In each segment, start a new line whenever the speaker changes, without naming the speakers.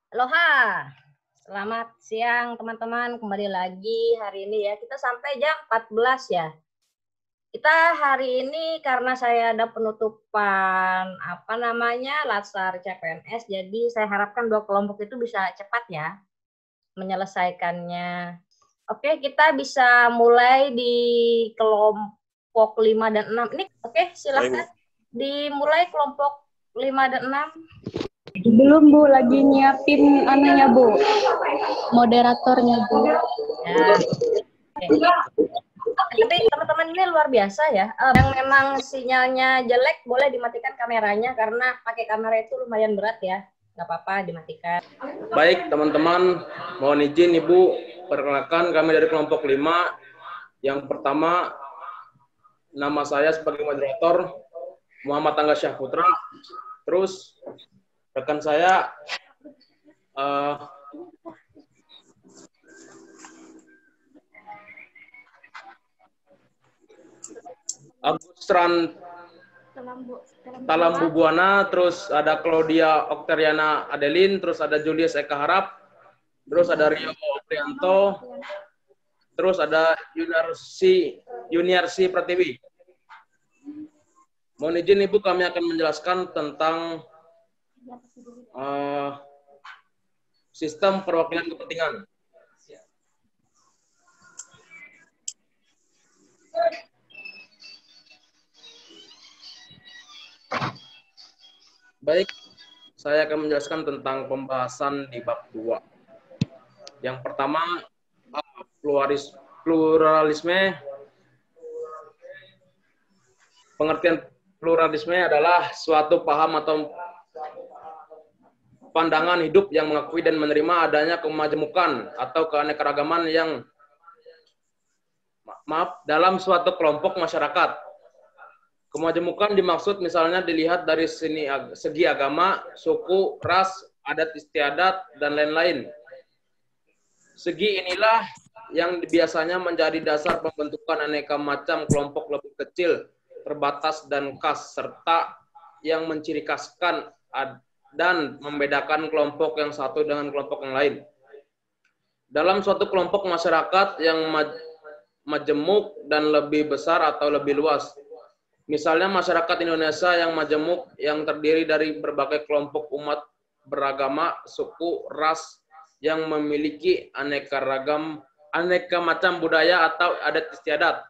Aloha, selamat siang teman-teman. Kembali lagi hari ini ya. Kita sampai jam 14 ya. Kita hari ini karena saya ada penutupan Latsar CPNS, jadi saya harapkan dua kelompok itu bisa cepat ya menyelesaikannya. Oke, kita bisa mulai di kelompok 5 dan 6. Ini oke, silakan dimulai kelompok 5 dan 6.
Belum Bu, lagi nyiapin anunya Bu, moderatornya Bu.
Ya. Tapi teman-teman ini luar biasa ya. Yang memang sinyalnya jelek boleh dimatikan kameranya karena pakai kamera itu lumayan berat ya. Nggak apa-apa dimatikan.
Baik teman-teman, mohon izin Ibu, perkenalkan kami dari kelompok 5. Yang pertama, nama saya sebagai moderator Muhammad Angga Syahputra. Terus rekan saya Agustran Talambu Buana, terus ada Claudia Okteriana Adelin, terus ada Julius Eka Harap, terus ada Rio Prianto, terus ada Yuniarsi Pratiwi. Mohon izin Ibu, kami akan menjelaskan tentang sistem perwakilan kepentingan. Baik, saya akan menjelaskan tentang pembahasan di bab 2. Yang pertama, pluralisme. Pengertian pluralisme adalah suatu paham atau pandangan hidup yang mengakui dan menerima adanya kemajemukan atau keanekaragaman yang dalam suatu kelompok masyarakat. Kemajemukan dimaksud misalnya dilihat dari segi agama, suku, ras, adat istiadat, dan lain-lain. Segi inilah yang biasanya menjadi dasar pembentukan aneka macam kelompok lebih kecil, terbatas, dan khas, serta yang menciri khaskan dan membedakan kelompok yang satu dengan kelompok yang lain. Dalam suatu kelompok masyarakat yang majemuk dan lebih besar atau lebih luas. Misalnya masyarakat Indonesia yang majemuk yang terdiri dari berbagai kelompok umat beragama, suku, ras yang memiliki aneka macam budaya atau adat istiadat.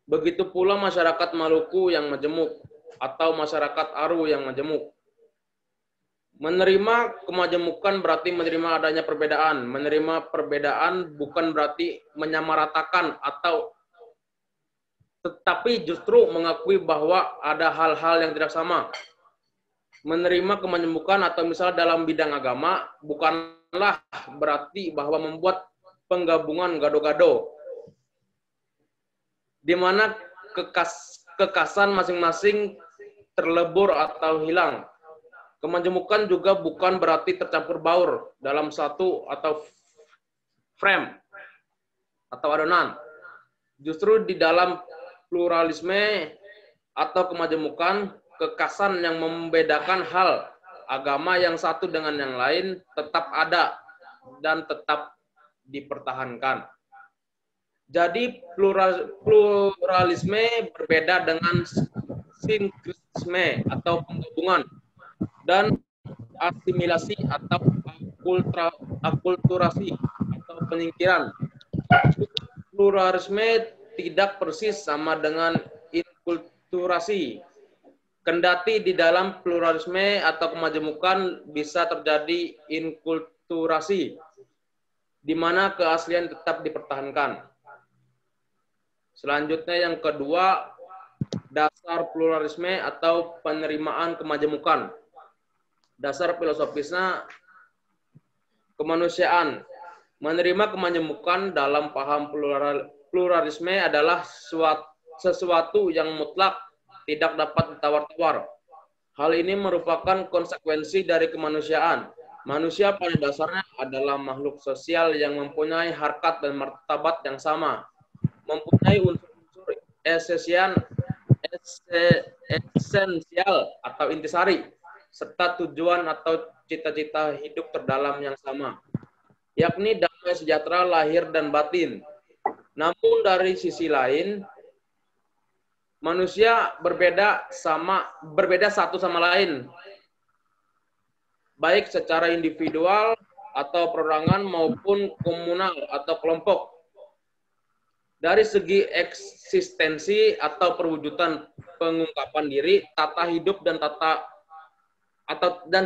Begitu pula masyarakat Maluku yang majemuk atau masyarakat Aru yang majemuk. Menerima kemajemukan berarti menerima adanya perbedaan. Menerima perbedaan bukan berarti menyamaratakan atau tetapi justru mengakui bahwa ada hal-hal yang tidak sama. Menerima kemajemukan atau misalnya dalam bidang agama bukanlah berarti bahwa membuat penggabungan gado-gado di mana kekasan masing-masing terlebur atau hilang. Kemajemukan juga bukan berarti tercampur baur dalam satu atau frame atau adonan. Justru di dalam pluralisme atau kemajemukan, kekasan yang membedakan hal agama yang satu dengan yang lain tetap ada dan tetap dipertahankan. Jadi pluralisme berbeda dengan sinkretisme atau penggabungan dan asimilasi atau akulturasi atau penyingkiran. Pluralisme tidak persis sama dengan inkulturasi. Kendati di dalam pluralisme atau kemajemukan bisa terjadi inkulturasi, di mana keaslian tetap dipertahankan. Selanjutnya yang kedua, dasar pluralisme atau penerimaan kemajemukan. Dasar filosofisnya kemanusiaan. Menerima kemajemukan dalam paham pluralisme adalah sesuatu yang mutlak, tidak dapat ditawar-tawar. Hal ini merupakan konsekuensi dari kemanusiaan. Manusia pada dasarnya adalah makhluk sosial yang mempunyai harkat dan martabat yang sama, mempunyai unsur-unsur esensial atau intisari, serta tujuan atau cita-cita hidup terdalam yang sama, yakni damai sejahtera lahir dan batin. Namun dari sisi lain, manusia berbeda satu sama lain, baik secara individual atau perorangan maupun komunal atau kelompok. Dari segi eksistensi atau perwujudan pengungkapan diri, tata hidup dan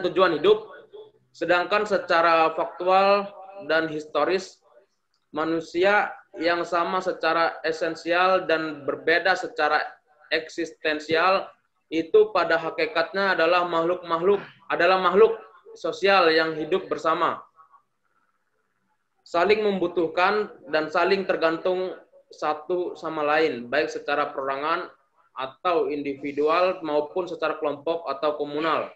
tujuan hidup, sedangkan secara faktual dan historis, manusia yang sama secara esensial dan berbeda secara eksistensial itu pada hakikatnya adalah makhluk sosial yang hidup bersama, saling membutuhkan dan saling tergantung satu sama lain, baik secara perorangan atau individual maupun secara kelompok atau komunal.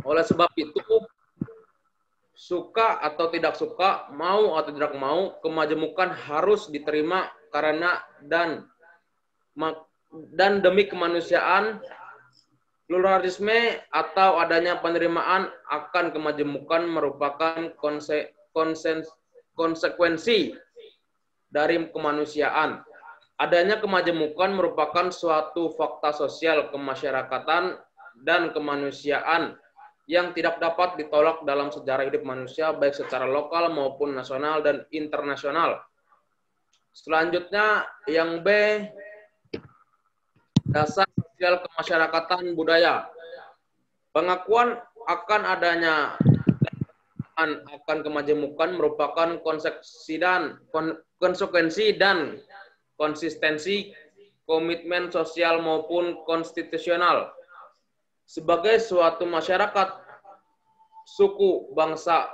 Oleh sebab itu, suka atau tidak suka, mau atau tidak mau, kemajemukan harus diterima karena dan demi kemanusiaan, pluralisme atau adanya penerimaan akan kemajemukan merupakan konsekuensi dari kemanusiaan. Adanya kemajemukan merupakan suatu fakta sosial kemasyarakatan dan kemanusiaan yang tidak dapat ditolak dalam sejarah hidup manusia, baik secara lokal maupun nasional dan internasional. Selanjutnya, yang B, dasar sosial kemasyarakatan budaya. Pengakuan akan adanya akan kemajemukan merupakan konsekuensi dan konsistensi komitmen sosial maupun konstitusional sebagai suatu masyarakat, suku, bangsa,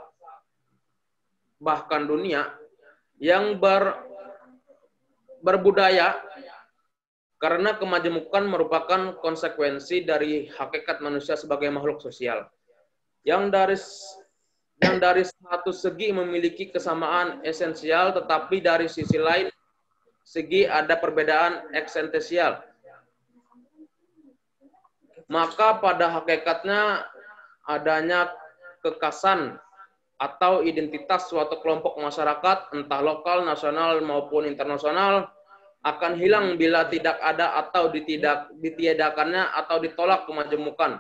bahkan dunia yang berbudaya, karena kemajemukan merupakan konsekuensi dari hakikat manusia sebagai makhluk sosial yang dari satu segi memiliki kesamaan esensial, tetapi dari sisi lain segi ada perbedaan eksistensial. Maka pada hakikatnya adanya kekhasan atau identitas suatu kelompok masyarakat, entah lokal, nasional maupun internasional, akan hilang bila tidak ada atau ditiadakannya atau ditolak kemajemukan.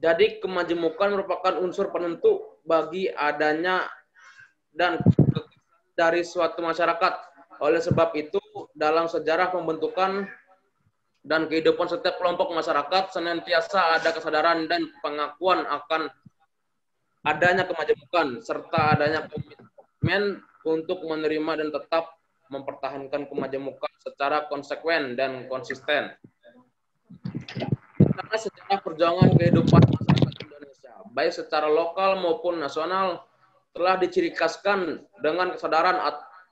Jadi kemajemukan merupakan unsur penentu bagi adanya dan dari suatu masyarakat. Oleh sebab itu, dalam sejarah pembentukan dan kehidupan setiap kelompok masyarakat, senantiasa ada kesadaran dan pengakuan akan adanya kemajemukan, serta adanya komitmen untuk menerima dan tetap mempertahankan kemajemukan secara konsekuen dan konsisten. Karena sejarah perjuangan kehidupan masyarakat Indonesia, baik secara lokal maupun nasional, telah dicirikaskan dengan kesadaran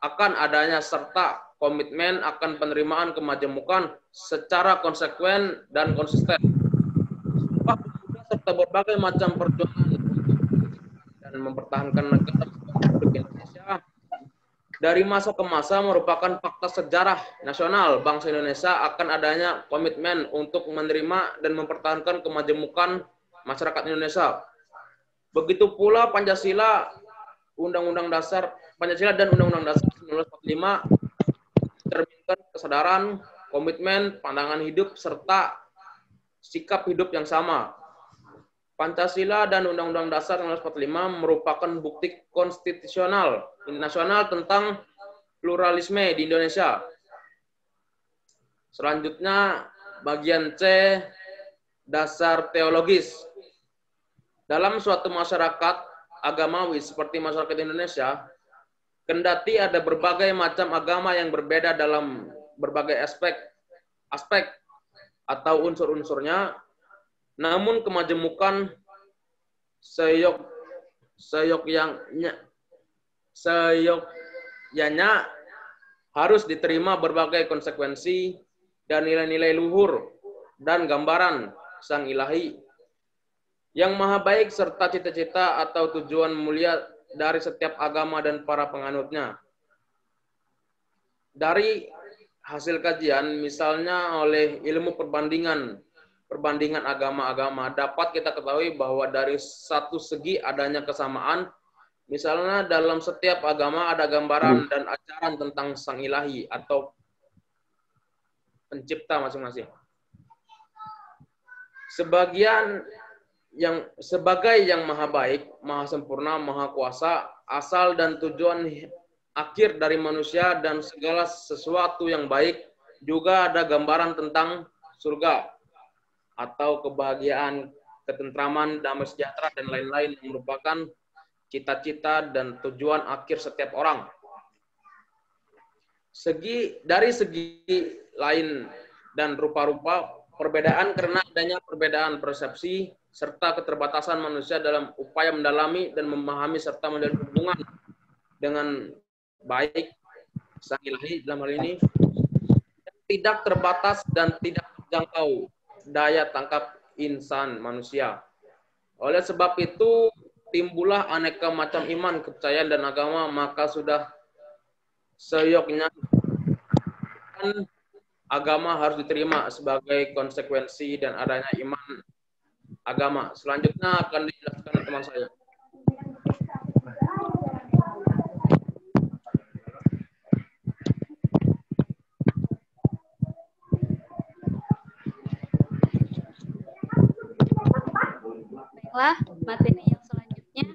akan adanya serta komitmen akan penerimaan kemajemukan secara konsekuen dan konsisten. Sumpah Pemuda serta berbagai macam perjuangan dan mempertahankan negara Indonesia dari masa ke masa merupakan fakta sejarah nasional bangsa Indonesia akan adanya komitmen untuk menerima dan mempertahankan kemajemukan masyarakat Indonesia. Begitu pula Pancasila, Undang-Undang Dasar Pancasila dan Undang-Undang Dasar 1945 mencerminkan kesadaran, komitmen, pandangan hidup serta sikap hidup yang sama. Pancasila dan Undang-Undang Dasar 1945 merupakan bukti konstitusional nasional tentang pluralisme di Indonesia. Selanjutnya, bagian C, dasar teologis. Dalam suatu masyarakat agamawi seperti masyarakat Indonesia, kendati ada berbagai macam agama yang berbeda dalam berbagai aspek atau unsur-unsurnya, namun kemajemukan seyogyanya harus diterima berbagai konsekuensi dan nilai-nilai luhur dan gambaran Sang Ilahi yang maha baik serta cita-cita atau tujuan mulia dari setiap agama dan para penganutnya. Dari hasil kajian, misalnya oleh ilmu perbandingan perbandingan agama-agama, dapat kita ketahui bahwa dari satu segi adanya kesamaan. Misalnya dalam setiap agama ada gambaran dan ajaran tentang Sang Ilahi atau pencipta masing-masing. Sebagai yang maha baik, maha sempurna, maha kuasa, asal dan tujuan akhir dari manusia dan segala sesuatu yang baik, juga ada gambaran tentang surga atau kebahagiaan, ketentraman, damai sejahtera, dan lain-lain yang merupakan cita-cita dan tujuan akhir setiap orang. Dari segi lain dan rupa-rupa, perbedaan karena adanya perbedaan persepsi serta keterbatasan manusia dalam upaya mendalami dan memahami serta menjalin hubungan dengan baik Sang Ilahi dalam hal ini tidak terbatas dan tidak terjangkau daya tangkap insan manusia. Oleh sebab itu timbullah aneka macam iman, kepercayaan, dan agama, maka sudah seyoknya agama harus diterima sebagai konsekuensi dan adanya iman agama. Selanjutnya akan dijelaskan teman saya.
Baiklah, materi yang selanjutnya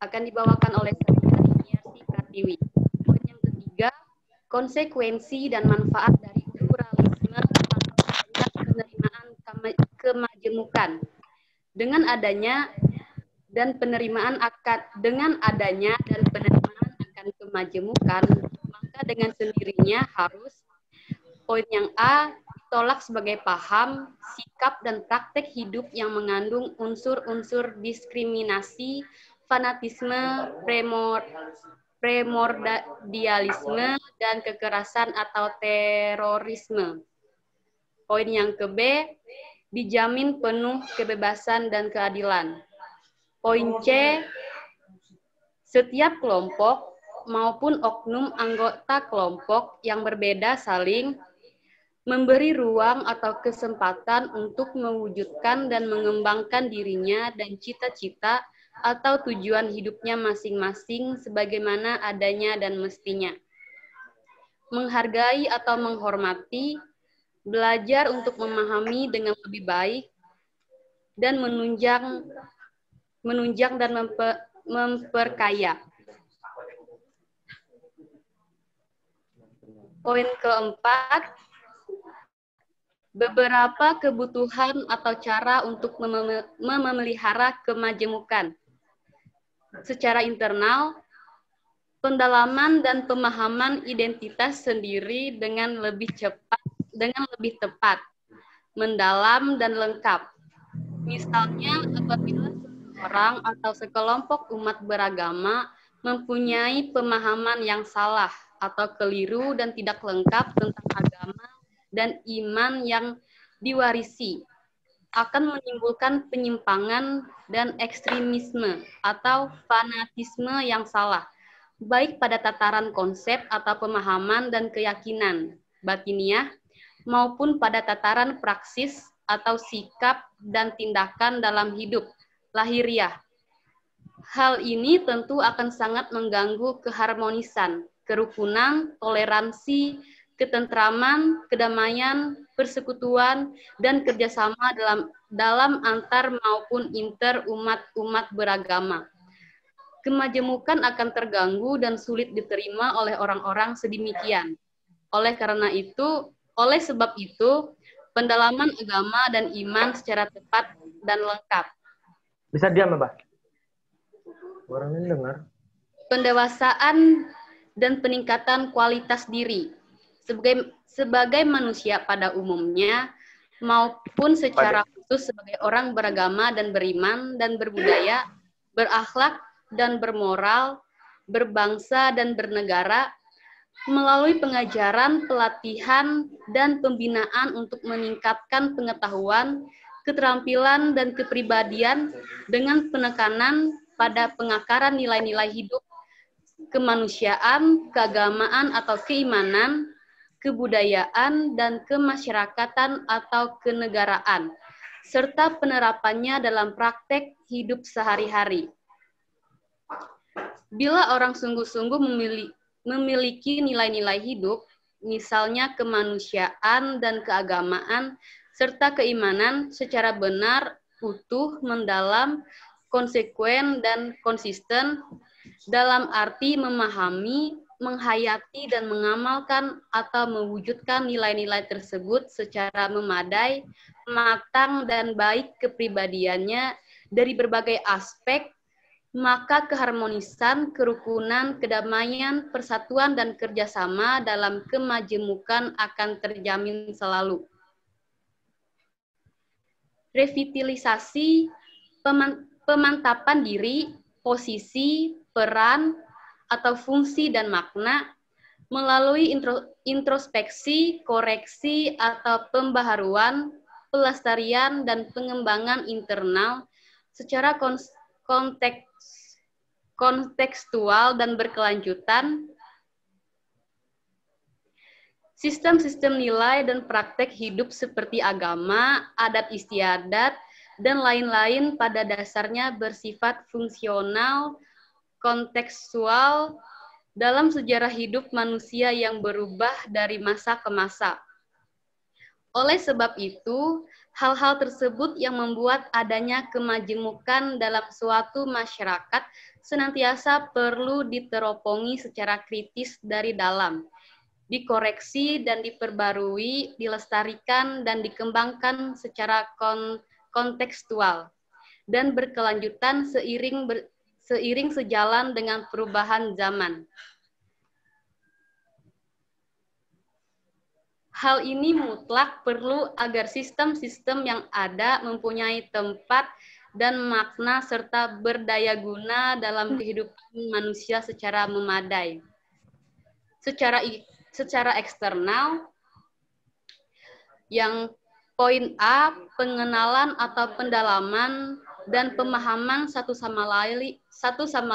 akan dibawakan oleh saya, Iniarsi Pratiwi. Poin yang ketiga, konsekuensi dan manfaat dari pluralisme dan penerimaan kemajemukan. Dengan adanya dan penerimaan akan kemajemukan, maka dengan sendirinya harus poin yang A ditolak sebagai paham, sikap, dan praktek hidup yang mengandung unsur-unsur diskriminasi, fanatisme, primordialisme, dan kekerasan atau terorisme. Poin yang ke B, dijamin penuh kebebasan dan keadilan. Poin C, setiap kelompok maupun oknum anggota kelompok yang berbeda saling memberi ruang atau kesempatan untuk mewujudkan dan mengembangkan dirinya dan cita-cita atau tujuan hidupnya masing-masing sebagaimana adanya dan mestinya. Menghargai atau menghormati, belajar untuk memahami dengan lebih baik, dan menunjang dan memperkaya. Poin keempat, beberapa kebutuhan atau cara untuk memelihara kemajemukan. Secara internal, pendalaman dan pemahaman identitas sendiri dengan lebih tepat, mendalam dan lengkap. Misalnya, apabila seseorang atau sekelompok umat beragama mempunyai pemahaman yang salah atau keliru dan tidak lengkap tentang agama dan iman yang diwarisi, akan menimbulkan penyimpangan dan ekstremisme atau fanatisme yang salah, baik pada tataran konsep atau pemahaman dan keyakinan batiniah, maupun pada tataran praksis atau sikap dan tindakan dalam hidup lahiriah. Hal ini tentu akan sangat mengganggu keharmonisan, kerukunan, toleransi, ketentraman, kedamaian, persekutuan, dan kerjasama dalam antar maupun inter umat beragama. Kemajemukan akan terganggu dan sulit diterima oleh orang-orang sedemikian. Oleh sebab itu, pendalaman agama dan iman secara tepat dan lengkap.
Bisa diam, Mbak? Orang ini dengar.
Pendewasaan dan peningkatan kualitas diri sebagai manusia pada umumnya maupun secara khusus sebagai orang beragama dan beriman dan berbudaya, berakhlak dan bermoral, berbangsa dan bernegara, melalui pengajaran, pelatihan, dan pembinaan untuk meningkatkan pengetahuan, keterampilan, dan kepribadian dengan penekanan pada pengakaran nilai-nilai hidup, kemanusiaan, keagamaan atau keimanan, kebudayaan, dan kemasyarakatan atau kenegaraan, serta penerapannya dalam praktek hidup sehari-hari. Bila orang sungguh-sungguh memiliki nilai-nilai hidup, misalnya kemanusiaan dan keagamaan, serta keimanan secara benar, utuh, mendalam, konsekuen, dan konsisten, dalam arti memahami, menghayati, dan mengamalkan atau mewujudkan nilai-nilai tersebut secara memadai, matang, dan baik kepribadiannya dari berbagai aspek, maka keharmonisan, kerukunan, kedamaian, persatuan, dan kerjasama dalam kemajemukan akan terjamin selalu. Revitalisasi, pemantapan diri, posisi, peran, atau fungsi dan makna, melalui introspeksi, koreksi, atau pembaharuan, pelestarian, dan pengembangan internal secara kontekstual dan berkelanjutan, sistem-sistem nilai dan praktek hidup seperti agama, adat istiadat, dan lain-lain pada dasarnya bersifat fungsional, kontekstual, dalam sejarah hidup manusia yang berubah dari masa ke masa. Oleh sebab itu, hal-hal tersebut yang membuat adanya kemajemukan dalam suatu masyarakat senantiasa perlu diteropongi secara kritis dari dalam, dikoreksi dan diperbarui, dilestarikan dan dikembangkan secara kontekstual, dan berkelanjutan seiring sejalan dengan perubahan zaman. Hal ini mutlak perlu agar sistem-sistem yang ada mempunyai tempat dan makna serta berdaya guna dalam kehidupan manusia secara memadai. Secara eksternal, yang poin A, pengenalan atau pendalaman dan pemahaman satu sama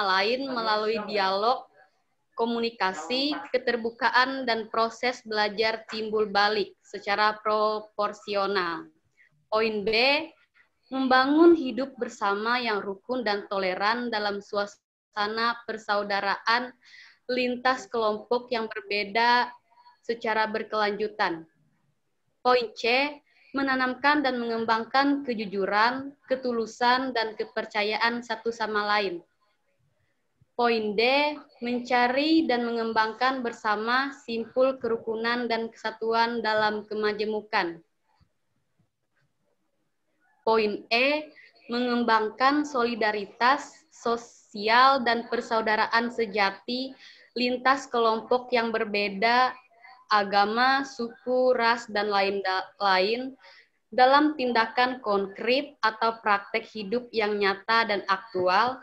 lain melalui dialog, komunikasi, keterbukaan, dan proses belajar timbul balik secara proporsional. Poin B, membangun hidup bersama yang rukun dan toleran dalam suasana persaudaraan lintas kelompok yang berbeda secara berkelanjutan. Poin C, menanamkan dan mengembangkan kejujuran, ketulusan, dan kepercayaan satu sama lain. Poin D, mencari dan mengembangkan bersama simpul kerukunan dan kesatuan dalam kemajemukan. Poin E, mengembangkan solidaritas sosial dan persaudaraan sejati lintas kelompok yang berbeda, agama, suku, ras, dan lain-lain dalam tindakan konkret atau praktek hidup yang nyata dan aktual.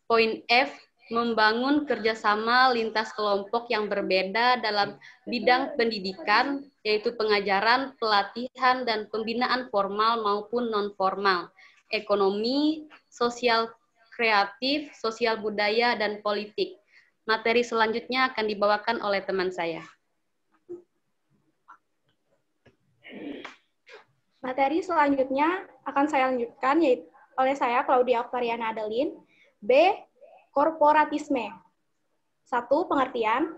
Poin F, membangun kerjasama lintas kelompok yang berbeda dalam bidang pendidikan, yaitu pengajaran, pelatihan, dan pembinaan formal maupun non-formal, ekonomi, sosial kreatif, sosial budaya, dan politik. Materi selanjutnya akan dibawakan oleh teman saya.
Materi selanjutnya akan saya lanjutkan, yaitu oleh saya, Claudia Oktariana Adeline. B, korporatisme. 1. Pengertian.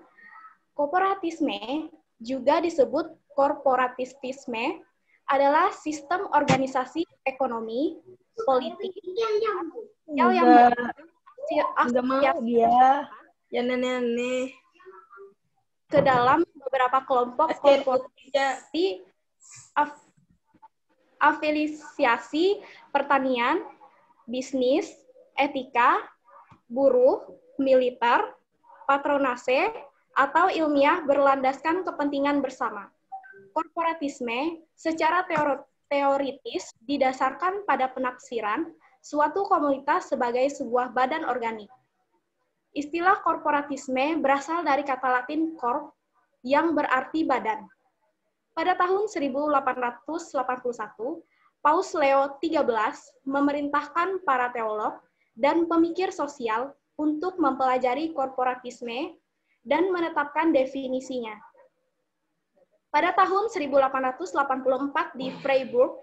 Korporatisme, juga disebut korporatisme, adalah sistem organisasi ekonomi, politik, yang ke dalam beberapa kelompok korporasi, afiliasi pertanian, bisnis, etika, buruh, militer, patronase, atau ilmiah berlandaskan kepentingan bersama. Korporatisme secara teoritis didasarkan pada penafsiran suatu komunitas sebagai sebuah badan organik. Istilah korporatisme berasal dari kata Latin corp yang berarti badan. Pada tahun 1881, Paus Leo XIII memerintahkan para teolog dan pemikir sosial untuk mempelajari korporatisme dan menetapkan definisinya. Pada tahun 1884 di Freiburg,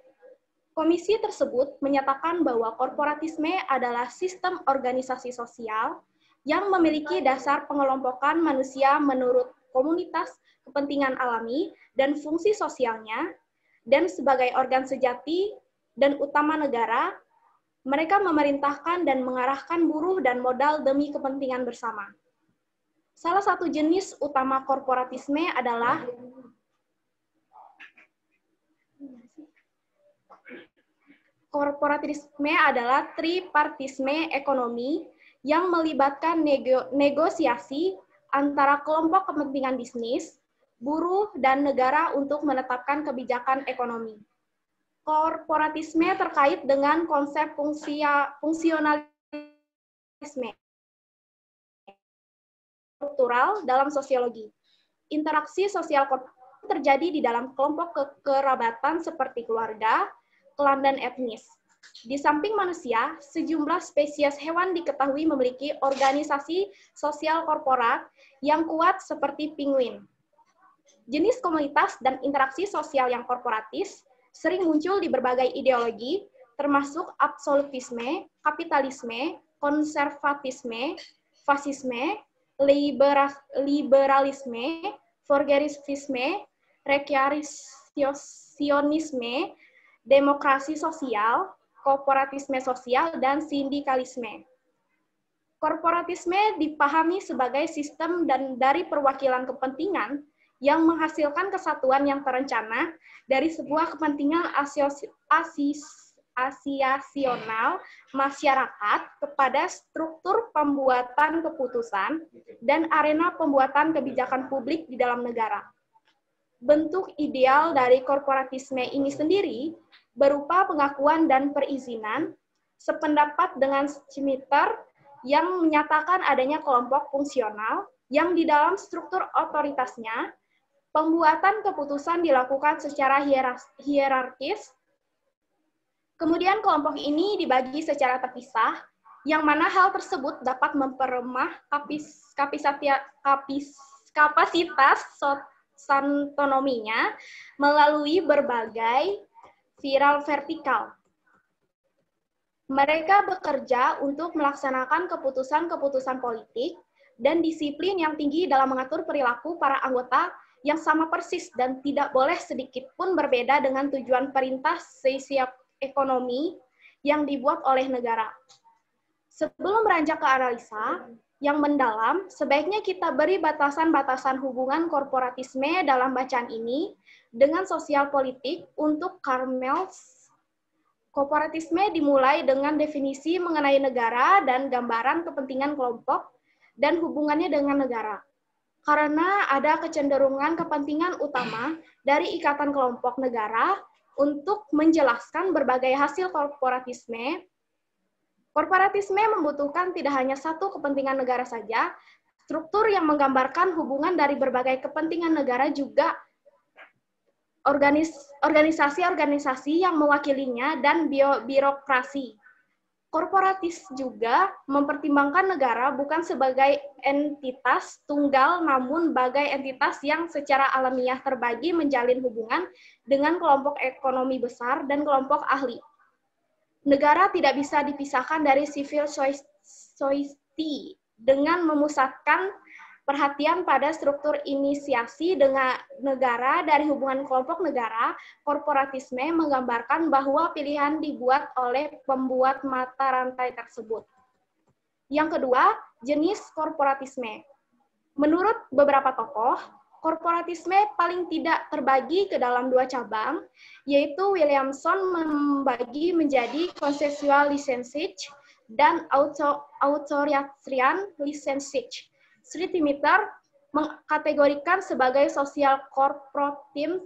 komisi tersebut menyatakan bahwa korporatisme adalah sistem organisasi sosial yang memiliki dasar pengelompokan manusia menurut komunitas kepentingan alami dan fungsi sosialnya, dan sebagai organ sejati dan utama negara, mereka memerintahkan dan mengarahkan buruh dan modal demi kepentingan bersama. Salah satu jenis utama korporatisme adalah tripartisme ekonomi yang melibatkan negosiasi antara kelompok kepentingan bisnis, buruh, dan negara untuk menetapkan kebijakan ekonomi. Korporatisme terkait dengan konsep fungsionalisme struktural dalam sosiologi. Interaksi sosial terjadi di dalam kelompok kekerabatan seperti keluarga, klan, dan etnis. Di samping manusia, sejumlah spesies hewan diketahui memiliki organisasi sosial korporat yang kuat seperti penguin. Jenis komunitas dan interaksi sosial yang korporatis sering muncul di berbagai ideologi, termasuk absolutisme, kapitalisme, konservatisme, fasisme, liberalisme, fourierisme, rekreasionisme, demokrasi sosial, kooperatisme sosial, dan sindikalisme. Korporatisme dipahami sebagai sistem dari perwakilan kepentingan yang menghasilkan kesatuan yang terencana dari sebuah kepentingan asiasional masyarakat kepada struktur pembuatan keputusan dan arena pembuatan kebijakan publik di dalam negara. Bentuk ideal dari korporatisme ini sendiri berupa pengakuan dan perizinan, sependapat dengan Schmitter yang menyatakan adanya kelompok fungsional yang di dalam struktur otoritasnya, pembuatan keputusan dilakukan secara hierarkis. Kemudian kelompok ini dibagi secara terpisah, yang mana hal tersebut dapat memperlemah kapasitas autonominya melalui berbagai viral vertikal. Mereka bekerja untuk melaksanakan keputusan-keputusan politik dan disiplin yang tinggi dalam mengatur perilaku para anggota yang sama persis dan tidak boleh sedikit pun berbeda dengan tujuan perintah sosial ekonomi yang dibuat oleh negara. Sebelum beranjak ke analisa yang mendalam, sebaiknya kita beri batasan-batasan hubungan korporatisme dalam bacaan ini dengan sosial politik untuk Karl Marx. Korporatisme dimulai dengan definisi mengenai negara dan gambaran kepentingan kelompok dan hubungannya dengan negara. Karena ada kecenderungan kepentingan utama dari ikatan kelompok negara untuk menjelaskan berbagai hasil korporatisme. Korporatisme membutuhkan tidak hanya satu kepentingan negara saja, struktur yang menggambarkan hubungan dari berbagai kepentingan negara juga organisasi-organisasi yang mewakilinya dan birokrasi. Korporatis juga mempertimbangkan negara bukan sebagai entitas tunggal, namun sebagai entitas yang secara alamiah terbagi menjalin hubungan dengan kelompok ekonomi besar dan kelompok ahli. Negara tidak bisa dipisahkan dari civil society dengan memusatkan perhatian pada struktur inisiasi dengan negara dari hubungan kelompok negara. Korporatisme menggambarkan bahwa pilihan dibuat oleh pembuat mata rantai tersebut. Yang kedua, jenis korporatisme. Menurut beberapa tokoh, korporatisme paling tidak terbagi ke dalam dua cabang, yaitu Williamson membagi menjadi consensual licensing dan authoritarian licensing. Schmitter mengkategorikan sebagai social corporatism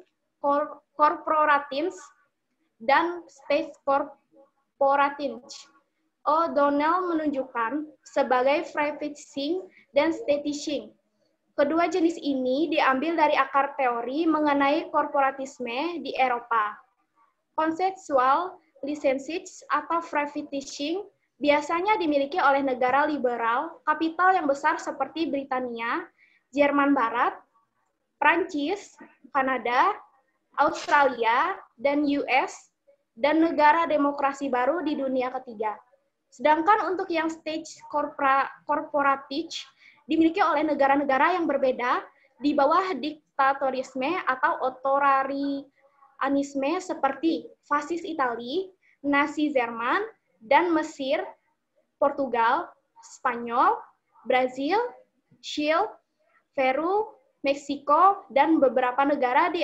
dan state corporatism. O'Donnell menunjukkan sebagai privatizing dan statizing. Kedua jenis ini diambil dari akar teori mengenai korporatisme di Eropa. Consensual licensing atau privatizing biasanya dimiliki oleh negara liberal, kapital yang besar seperti Britania, Jerman Barat, Prancis, Kanada, Australia, dan US, dan negara demokrasi baru di dunia ketiga. Sedangkan untuk yang stage corporatich dimiliki oleh negara-negara yang berbeda di bawah diktatorisme atau otoritarianisme seperti fasis Itali, Nazi Jerman, dan Mesir, Portugal, Spanyol, Brazil, Chile, Peru, Meksiko, dan beberapa negara di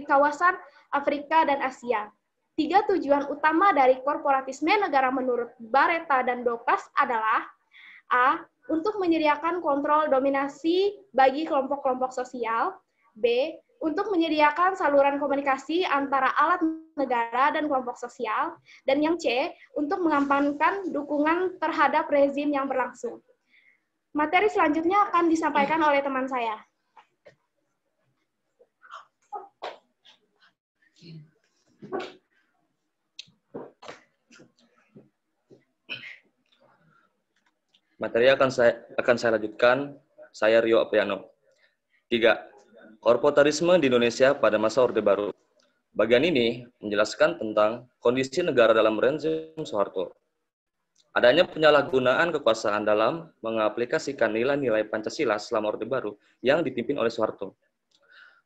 kawasan Afrika dan Asia. 3 tujuan utama dari korporatisme negara menurut Bareta dan Dokas adalah A. Untuk menyediakan kontrol dominasi bagi kelompok-kelompok sosial. B. Untuk menyediakan saluran komunikasi antara alat negara dan kelompok sosial. Dan yang C. Untuk mengamankan dukungan terhadap rezim yang berlangsung. Materi selanjutnya akan disampaikan oleh teman saya.
Materi akan saya lanjutkan. Saya Rio Apriano. 3. Korporatarisme di Indonesia pada masa Orde Baru. Bagian ini menjelaskan tentang kondisi negara dalam rezim Soeharto. Adanya penyalahgunaan kekuasaan dalam mengaplikasikan nilai-nilai Pancasila selama Orde Baru yang dipimpin oleh Soeharto.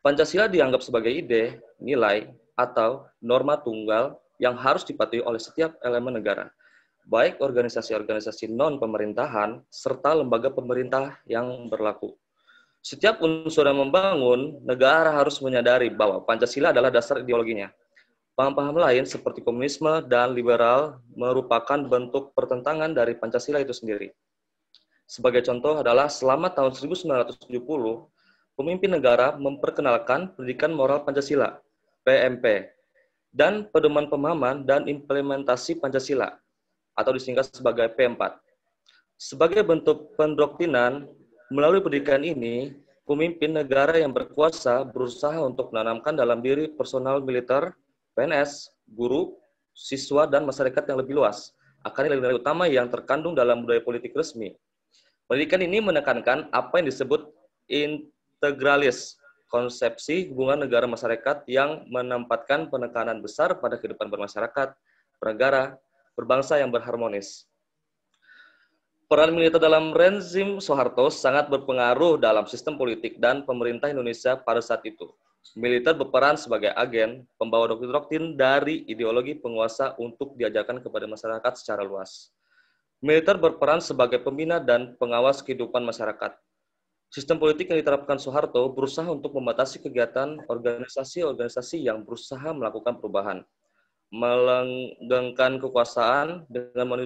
Pancasila dianggap sebagai ide, nilai, atau norma tunggal yang harus dipatuhi oleh setiap elemen negara, baik organisasi-organisasi non-pemerintahan serta lembaga pemerintah yang berlaku. Setiap unsur yang membangun, negara harus menyadari bahwa Pancasila adalah dasar ideologinya. Paham-paham lain seperti komunisme dan liberal merupakan bentuk pertentangan dari Pancasila itu sendiri. Sebagai contoh adalah selama tahun 1970, pemimpin negara memperkenalkan pendidikan moral Pancasila, PMP, dan pedoman pemahaman dan implementasi Pancasila, atau disingkat sebagai P4. Sebagai bentuk pendoktrinan, melalui pendidikan ini, pemimpin negara yang berkuasa berusaha untuk menanamkan dalam diri personal militer, PNS, guru, siswa, dan masyarakat yang lebih luas akan nilai-nilai utama yang terkandung dalam budaya politik resmi. Pendidikan ini menekankan apa yang disebut integralis, konsepsi hubungan negara masyarakat yang menempatkan penekanan besar pada kehidupan bermasyarakat, bernegara, berbangsa yang berharmonis. Peran militer dalam rezim Soeharto sangat berpengaruh dalam sistem politik dan pemerintah Indonesia pada saat itu. Militer berperan sebagai agen, pembawa doktrin dari ideologi penguasa untuk diajarkan kepada masyarakat secara luas. Militer berperan sebagai pembina dan pengawas kehidupan masyarakat. Sistem politik yang diterapkan Soeharto berusaha untuk membatasi kegiatan organisasi-organisasi yang berusaha melakukan perubahan, melanggengkan kekuasaan dengan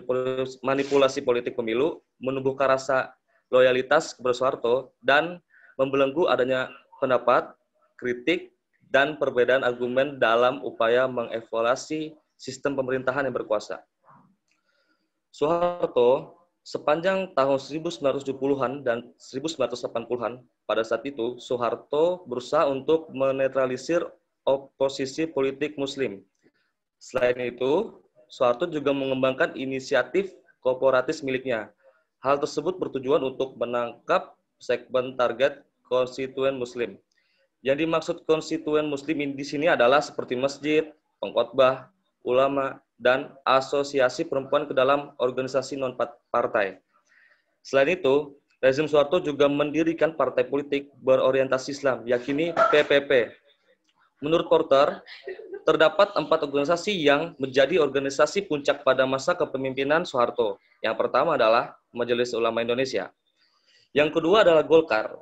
manipulasi politik pemilu, menumbuhkan rasa loyalitas kepada Soeharto, dan membelenggu adanya pendapat, kritik, dan perbedaan argumen dalam upaya mengevaluasi sistem pemerintahan yang berkuasa. Soeharto sepanjang tahun 1970-an dan 1980-an, pada saat itu Soeharto berusaha untuk menetralisir oposisi politik Muslim. Selain itu, Soeharto juga mengembangkan inisiatif korporatis miliknya. Hal tersebut bertujuan untuk menangkap segmen target konstituen Muslim. Yang dimaksud konstituen Muslim di sini adalah seperti masjid, pengkhotbah, ulama, dan asosiasi perempuan ke dalam organisasi non-partai. Selain itu, rezim Soeharto juga mendirikan partai politik berorientasi Islam, yakni PPP. Menurut Porter, terdapat 4 organisasi yang menjadi organisasi puncak pada masa kepemimpinan Soeharto. Yang pertama adalah Majelis Ulama Indonesia. Yang kedua adalah Golkar.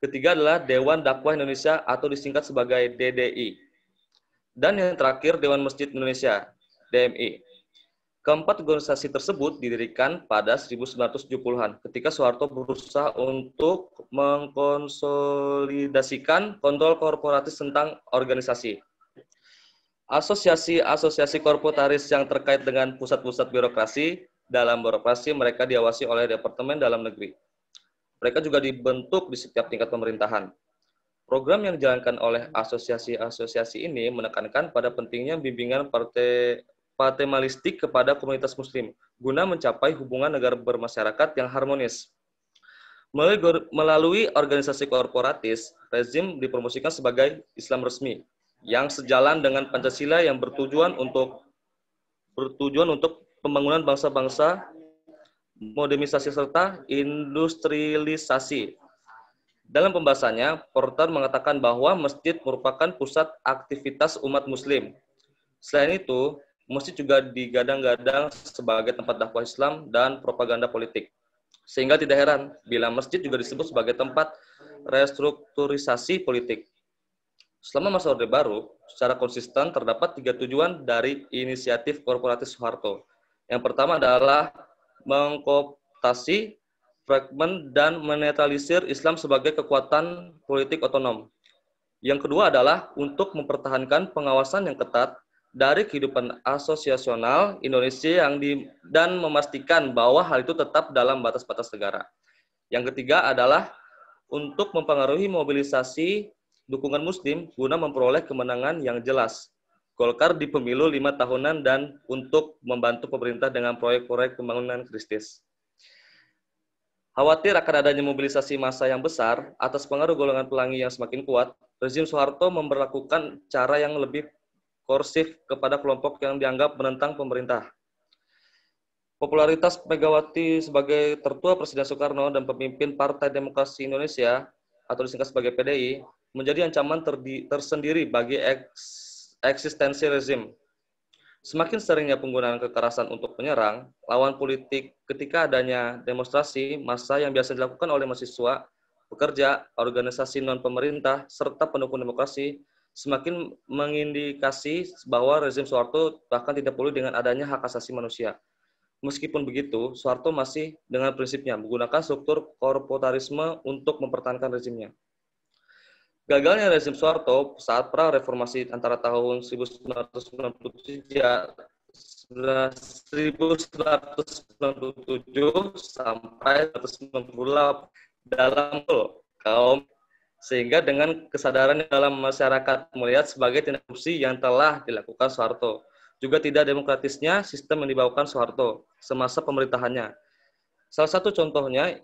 Ketiga adalah Dewan Dakwah Indonesia atau disingkat sebagai DDI. Dan yang terakhir Dewan Masjid Indonesia, DMI. Keempat organisasi tersebut didirikan pada 1970-an ketika Soeharto berusaha untuk mengkonsolidasikan kontrol korporatis tentang organisasi. Asosiasi-asosiasi korporataris yang terkait dengan pusat-pusat birokrasi, dalam birokrasi mereka diawasi oleh Departemen Dalam Negeri. Mereka juga dibentuk di setiap tingkat pemerintahan. Program yang dijalankan oleh asosiasi-asosiasi ini menekankan pada pentingnya bimbingan paternalistik kepada komunitas muslim guna mencapai hubungan negara bermasyarakat yang harmonis. Melalui organisasi korporatis, rezim dipromosikan sebagai Islam resmi yang sejalan dengan Pancasila yang bertujuan untuk pembangunan bangsa-bangsa, modernisasi serta industrialisasi. Dalam pembahasannya, Porter mengatakan bahwa masjid merupakan pusat aktivitas umat muslim. Selain itu, masjid juga digadang-gadang sebagai tempat dakwah Islam dan propaganda politik. Sehingga tidak heran bila masjid juga disebut sebagai tempat restrukturisasi politik. Selama masa Orde Baru, secara konsisten terdapat 3 tujuan dari inisiatif korporatis Soeharto. Yang pertama adalah mengkooptasi, fragmen, dan menetralisir Islam sebagai kekuatan politik otonom. Yang kedua adalah untuk mempertahankan pengawasan yang ketat dari kehidupan asosiasional Indonesia dan memastikan bahwa hal itu tetap dalam batas-batas negara. Yang ketiga adalah untuk mempengaruhi mobilisasi dukungan Muslim guna memperoleh kemenangan yang jelas. Golkar di pemilu 5 tahunan dan untuk membantu pemerintah dengan proyek-proyek pembangunan kritis. Khawatir akan adanya mobilisasi massa yang besar atas pengaruh golongan pelangi yang semakin kuat, rezim Soeharto memberlakukan cara yang lebih korsif kepada kelompok yang dianggap menentang pemerintah. Popularitas Megawati sebagai tertua Presiden Soekarno dan pemimpin Partai Demokrasi Indonesia, atau disingkat sebagai PDI, menjadi ancaman tersendiri bagi eksistensi rezim. Semakin seringnya penggunaan kekerasan untuk menyerang lawan politik ketika adanya demonstrasi massa yang biasa dilakukan oleh mahasiswa, pekerja, organisasi non-pemerintah, serta pendukung demokrasi, semakin mengindikasi bahwa rezim Soeharto bahkan tidak peduli dengan adanya hak asasi manusia. Meskipun begitu, Soeharto masih dengan prinsipnya menggunakan struktur korporatarisme untuk mempertahankan rezimnya. Gagalnya rezim Soeharto saat pra-reformasi antara tahun 1997 sampai 1998 dalam kaum, sehingga dengan kesadaran dalam masyarakat melihat sebagai tindak korupsi yang telah dilakukan Soeharto. Juga tidak demokratisnya sistem yang dibawakan Soeharto semasa pemerintahannya. Salah satu contohnya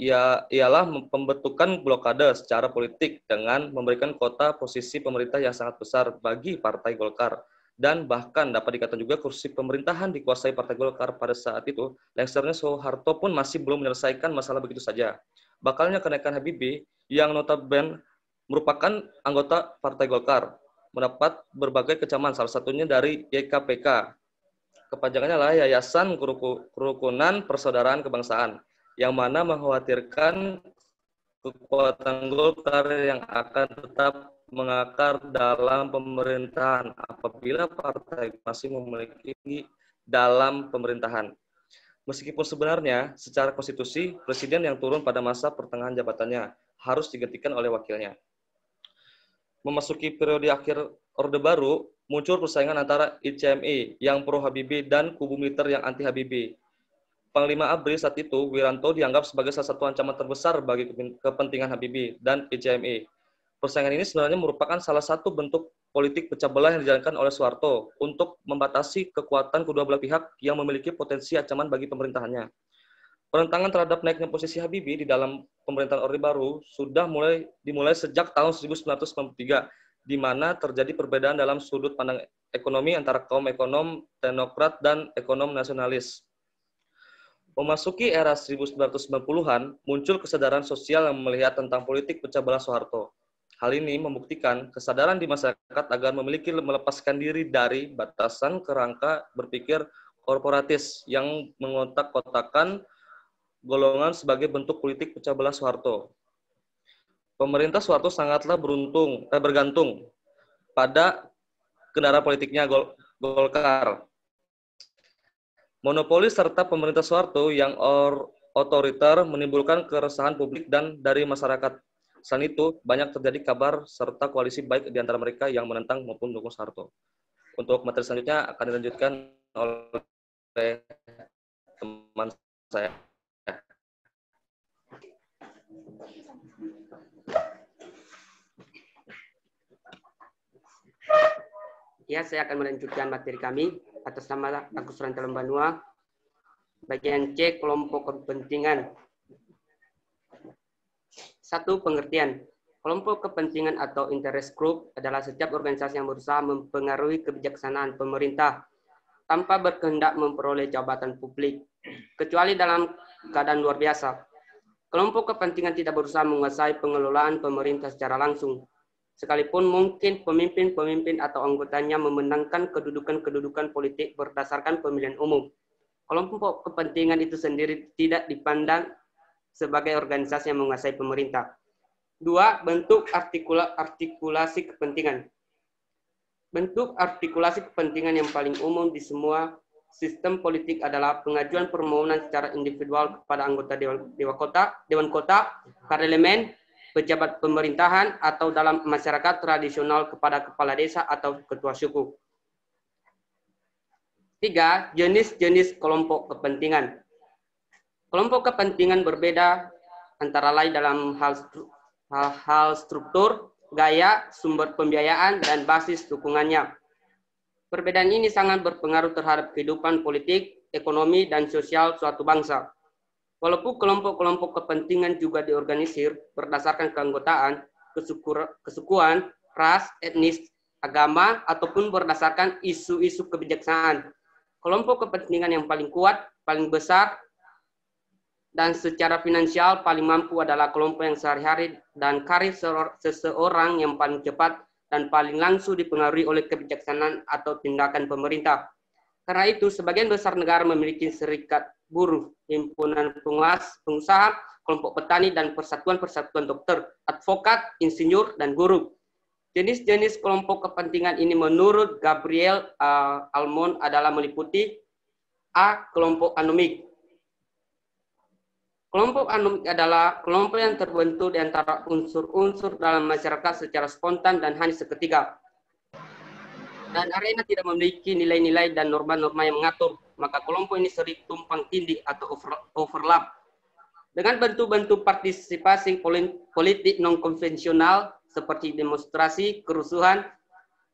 ialah pembentukan blokade secara politik dengan memberikan kota posisi pemerintah yang sangat besar bagi Partai Golkar. Dan bahkan dapat dikatakan juga kursi pemerintahan dikuasai Partai Golkar pada saat itu, lengsernya Soeharto pun masih belum menyelesaikan masalah begitu saja. Bakalnya kenaikan Habibie yang notabene merupakan anggota Partai Golkar, mendapat berbagai kecaman, salah satunya dari YKPK. Kepanjangannya adalah Yayasan Kerukunan Persaudaraan Kebangsaan, yang mana mengkhawatirkan kekuatan Golkar yang akan tetap mengakar dalam pemerintahan apabila partai masih memiliki dalam pemerintahan. Meskipun sebenarnya secara konstitusi, presiden yang turun pada masa pertengahan jabatannya harus digantikan oleh wakilnya. Memasuki periode akhir Orde Baru, muncul persaingan antara ICMI yang pro Habibie dan kubu militer yang anti Habibie. Panglima ABRI saat itu, Wiranto, dianggap sebagai salah satu ancaman terbesar bagi kepentingan Habibie dan ICMI. Persaingan ini sebenarnya merupakan salah satu bentuk politik pecah belah yang dijalankan oleh Soeharto untuk membatasi kekuatan kedua belah pihak yang memiliki potensi ancaman bagi pemerintahannya. Penentangan terhadap naiknya posisi Habibie di dalam pemerintahan Orde Baru sudah dimulai sejak tahun 1993, di mana terjadi perbedaan dalam sudut pandang ekonomi antara kaum ekonom teknokrat dan ekonom nasionalis. Memasuki era 1990-an, muncul kesadaran sosial yang melihat tentang politik pecah belah Soeharto. Hal ini membuktikan kesadaran di masyarakat agar melepaskan diri dari batasan kerangka berpikir korporatis yang mengotak-kotakan golongan sebagai bentuk politik pecah belah Soeharto. Pemerintah Soeharto sangatlah bergantung pada kendaraan politiknya Golkar. Monopoli serta pemerintah Soeharto yang otoriter menimbulkan keresahan publik dan dari masyarakat. Selain itu, banyak terjadi kabar serta koalisi baik di antara mereka yang menentang maupun mendukung Soeharto. Untuk materi selanjutnya akan dilanjutkan oleh teman saya.
Ya, saya akan melanjutkan materi kami. atas nama Agus Rantalan Banua. Bagian C, kelompok kepentingan. 1. Pengertian. Kelompok kepentingan atau interest group adalah setiap organisasi yang berusaha mempengaruhi kebijaksanaan pemerintah tanpa berkehendak memperoleh jabatan publik, kecuali dalam keadaan luar biasa. Kelompok kepentingan tidak berusaha menguasai pengelolaan pemerintah secara langsung, sekalipun mungkin pemimpin-pemimpin atau anggotanya memenangkan kedudukan-kedudukan politik berdasarkan pemilihan umum. Kelompok kepentingan itu sendiri tidak dipandang sebagai organisasi yang menguasai pemerintah. 2. Bentuk artikulasi kepentingan. Bentuk artikulasi kepentingan yang paling umum di semua sistem politik adalah pengajuan permohonan secara individual kepada anggota Dewan Kota, parlemen, pejabat pemerintahan, atau dalam masyarakat tradisional kepada kepala desa atau ketua suku. 3. Jenis-jenis kelompok kepentingan. Kelompok kepentingan berbeda antara lain dalam hal struktur, gaya, sumber pembiayaan, dan basis dukungannya. Perbedaan ini sangat berpengaruh terhadap kehidupan politik, ekonomi, dan sosial suatu bangsa. Walaupun kelompok-kelompok kepentingan juga diorganisir berdasarkan keanggotaan, kesukuan, ras, etnis, agama, ataupun berdasarkan isu-isu kebijaksanaan. Kelompok kepentingan yang paling kuat, paling besar, dan secara finansial paling mampu adalah kelompok yang sehari-hari dan karir seseorang yang paling cepat dan paling langsung dipengaruhi oleh kebijaksanaan atau tindakan pemerintah. Karena itu, sebagian besar negara memiliki serikat buruh, himpunan pengusaha, kelompok petani, dan persatuan-persatuan dokter, advokat, insinyur, dan guru. Jenis-jenis kelompok kepentingan ini menurut Gabriel Almond adalah meliputi A. Kelompok anomik. Kelompok anomik adalah kelompok yang terbentuk di antara unsur-unsur dalam masyarakat secara spontan dan hanya seketika. Dan arena tidak memiliki nilai-nilai dan norma-norma yang mengatur, maka kelompok ini sering tumpang tindih atau overlap. Dengan bentuk-bentuk partisipasi politik non-konvensional seperti demonstrasi, kerusuhan,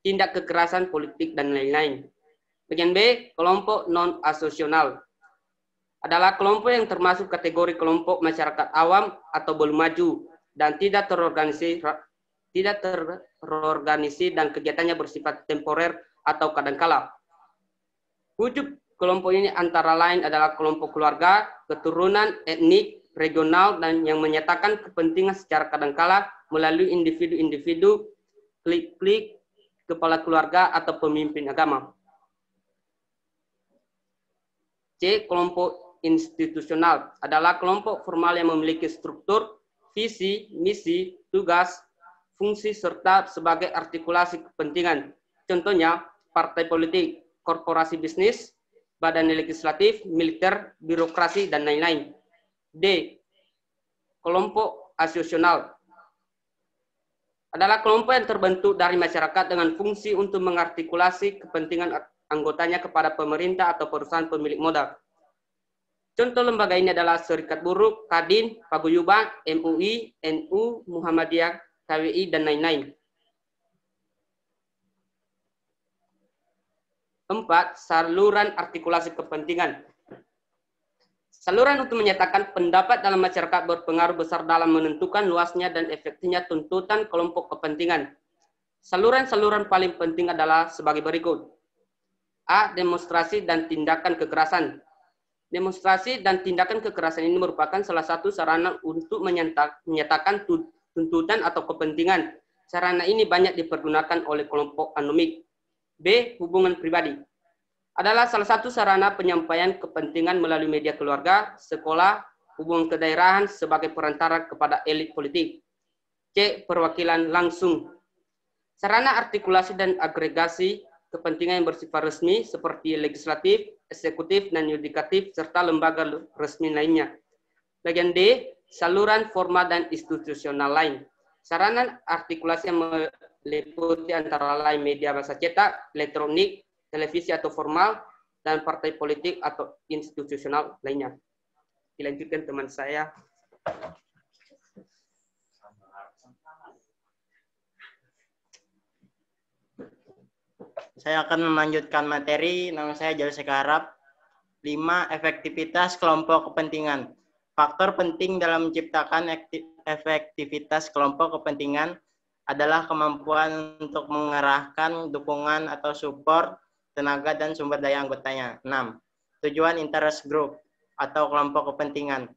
tindak kekerasan politik, dan lain-lain. Bagian B, kelompok non-asosional adalah kelompok yang termasuk kategori kelompok masyarakat awam atau belum maju dan tidak terorganisir dan kegiatannya bersifat temporer atau kadangkala. Wujud kelompok ini antara lain adalah kelompok keluarga, keturunan, etnik, regional, dan yang menyatakan kepentingan secara kadangkala melalui individu-individu, klik-klik, kepala keluarga, atau pemimpin agama. C. Kelompok institusional adalah kelompok formal yang memiliki struktur, visi, misi, tugas, fungsi, serta sebagai artikulasi kepentingan. Contohnya, partai politik, korporasi bisnis, badan legislatif, militer, birokrasi, dan lain-lain. D. Kelompok asosional adalah kelompok yang terbentuk dari masyarakat dengan fungsi untuk mengartikulasi kepentingan anggotanya kepada pemerintah atau perusahaan pemilik modal. Contoh lembaga ini adalah Serikat Buruh, Kadin, Paguyuban, MUI, NU, Muhammadiyah, KWI, dan lain-lain. 4. Saluran artikulasi kepentingan. Saluran untuk menyatakan pendapat dalam masyarakat berpengaruh besar dalam menentukan luasnya dan efektifnya tuntutan kelompok kepentingan. Saluran-saluran paling penting adalah sebagai berikut. A. Demonstrasi dan tindakan kekerasan. Demonstrasi dan tindakan kekerasan ini merupakan salah satu sarana untuk menyatakan tuntutan atau kepentingan. Sarana ini banyak dipergunakan oleh kelompok anomik. B. Hubungan pribadi adalah salah satu sarana penyampaian kepentingan melalui media keluarga, sekolah, hubungan kedaerahan sebagai perantara kepada elit politik. C. Perwakilan langsung. Sarana artikulasi dan agregasi kepentingan yang bersifat resmi seperti legislatif, eksekutif, dan yudikatif, serta lembaga resmi lainnya. Bagian D. Saluran formal dan institusional lain. Sarana artikulasi yang meliputi antara lain media massa cetak, elektronik, televisi atau formal, dan partai politik atau institusional lainnya. Dilanjutkan teman saya.
Saya akan melanjutkan materi. Nama saya Jalur Sekarap. 5. Efektivitas kelompok kepentingan. Faktor penting dalam menciptakan efektivitas kelompok kepentingan adalah kemampuan untuk mengerahkan dukungan atau support, tenaga, dan sumber daya anggotanya. 6. Tujuan interest group atau kelompok kepentingan.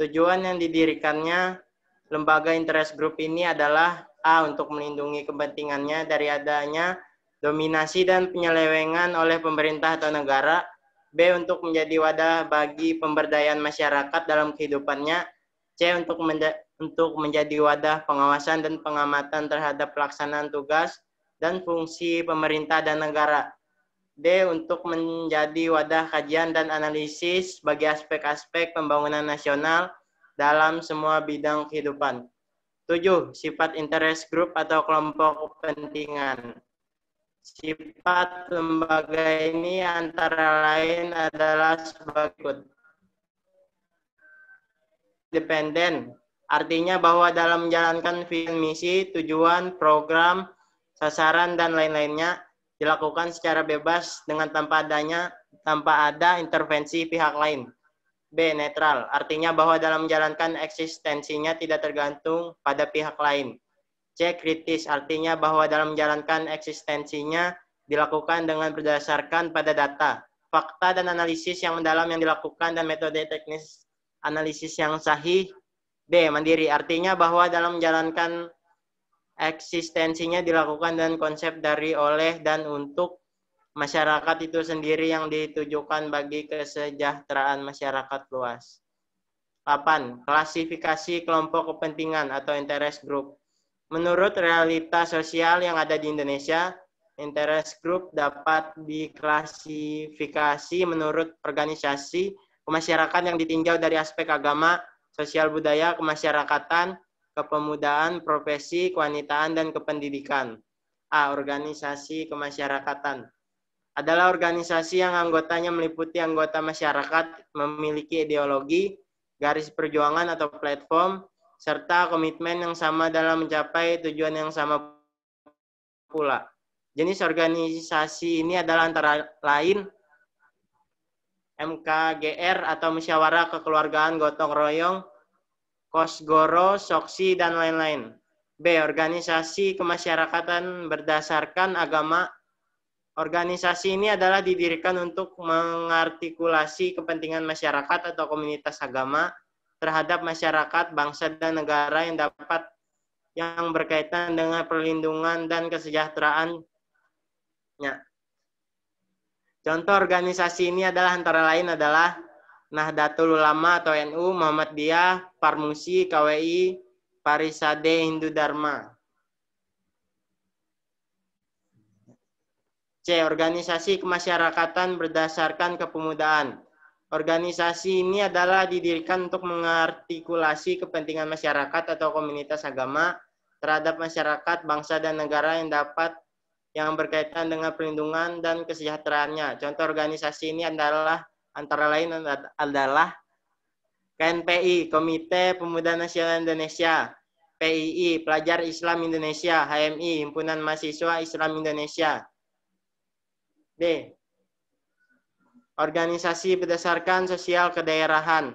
Tujuan yang didirikannya lembaga interest group ini adalah A. Untuk melindungi kepentingannya dari adanya dominasi dan penyelewengan oleh pemerintah atau negara. B. Untuk menjadi wadah bagi pemberdayaan masyarakat dalam kehidupannya. C. Untuk menjadi wadah pengawasan dan pengamatan terhadap pelaksanaan tugas dan fungsi pemerintah dan negara. D. Untuk menjadi wadah kajian dan analisis bagi aspek-aspek pembangunan nasional dalam semua bidang kehidupan. 7. Sifat interest group atau kelompok kepentingan. Sifat lembaga ini antara lain adalah sebagai independen, artinya bahwa dalam menjalankan visi misi, tujuan, program, sasaran, dan lain-lainnya dilakukan secara bebas dengan tanpa ada intervensi pihak lain. B. Netral, artinya bahwa dalam menjalankan eksistensinya tidak tergantung pada pihak lain. C. Kritis, artinya bahwa dalam menjalankan eksistensinya dilakukan dengan berdasarkan pada data, fakta, dan analisis yang mendalam yang dilakukan dan metode teknis analisis yang sahih. D. Mandiri, artinya bahwa dalam menjalankan eksistensinya dilakukan dengan konsep dari, oleh, dan untuk masyarakat itu sendiri yang ditujukan bagi kesejahteraan masyarakat luas. 8. Klasifikasi kelompok kepentingan atau interest group. Menurut realitas sosial yang ada di Indonesia, interest group dapat diklasifikasi menurut organisasi kemasyarakatan yang ditinjau dari aspek agama, sosial budaya, kemasyarakatan, kepemudaan, profesi, kewanitaan, dan kependidikan. A. Organisasi kemasyarakatan adalah organisasi yang anggotanya meliputi anggota masyarakat memiliki ideologi, garis perjuangan atau platform, serta komitmen yang sama dalam mencapai tujuan yang sama pula. Jenis organisasi ini adalah antara lain MKGR atau Musyawarah Kekeluargaan Gotong Royong, Kosgoro, Soksi, dan lain-lain. B. Organisasi kemasyarakatan berdasarkan agama. Organisasi ini adalah didirikan untuk mengartikulasi kepentingan masyarakat atau komunitas agama terhadap masyarakat, bangsa, dan negara yang berkaitan dengan perlindungan dan kesejahteraannya. Contoh organisasi ini adalah antara lain adalah Nahdlatul Ulama atau NU, Muhammadiyah, Parmusi, KWI, Parisade Hindu Dharma. C. Organisasi kemasyarakatan berdasarkan kepemudaan. Organisasi ini adalah didirikan untuk mengartikulasi kepentingan masyarakat atau komunitas agama terhadap masyarakat, bangsa, dan negara yang berkaitan dengan perlindungan dan kesejahteraannya. Contoh organisasi ini adalah antara lain adalah KNPI, Komite Pemuda Nasional Indonesia, PII, Pelajar Islam Indonesia, HMI, Himpunan Mahasiswa Islam Indonesia. D. Organisasi berdasarkan sosial kedaerahan.